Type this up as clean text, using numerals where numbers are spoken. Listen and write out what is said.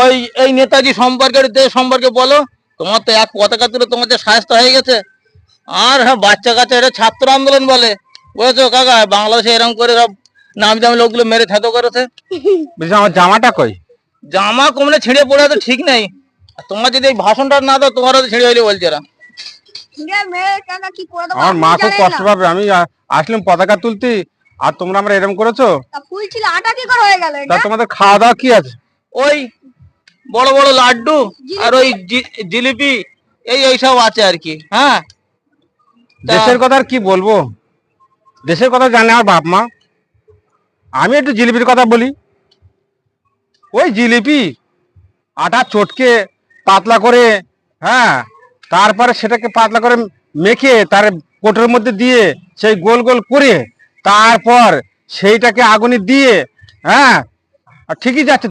ওই এই নেতাজি সম্পর্কে দেশ সম্পর্কে বলো। তোমার তো এক পতাকা তুলে তোমার যে সায়স্তা হয়ে গেছে। আর হ্যাঁ, বাচ্চা কাচ্চা এটা ছাত্র আন্দোলন বলে, বুঝেছো কাকা? বাংলাদেশে এরকম করে সব নামি দামি লোকগুলো মেরে থেতো করেছে। বলছি আমার জামাটা কই? জামা কমলে ছিঁড়ে পড়ে তো ঠিক নেই। আর তোমার যদি এই ভাষণটা না দাও, তোমারও তো ছিঁড়ে হইলে বলছে এরা। আমার মা খুব কষ্ট পাবে। আমি আসলাম পতাকা তুলতে, আর তোমরা আমরা এরকম করেছো। ফুল ছিল, আটা কি করে হয়ে গেল তা এটা? তোমাদের খাওয়া দাওয়া কি আছে? ওই বড় বড় লাড্ডু আর ওই জিলিপি, এইসব আছে আর কি। হ্যাঁ, দেশের কথা আর কি বলবো, দেশের কথা জানে আমার বাপ মা। আমি একটু জিলিপির কথা বলি। ওই জিলিপি আটা চটকে পাতলা করে, হ্যাঁ, তারপরে সেটাকে পাতলা করে মেখে তার কোটোর মধ্যে দিয়ে সেই গোল গোল করে তারপর সেইটাকে আগুনে দিয়ে, হ্যাঁ, আর ঠিকই যাচ্ছে।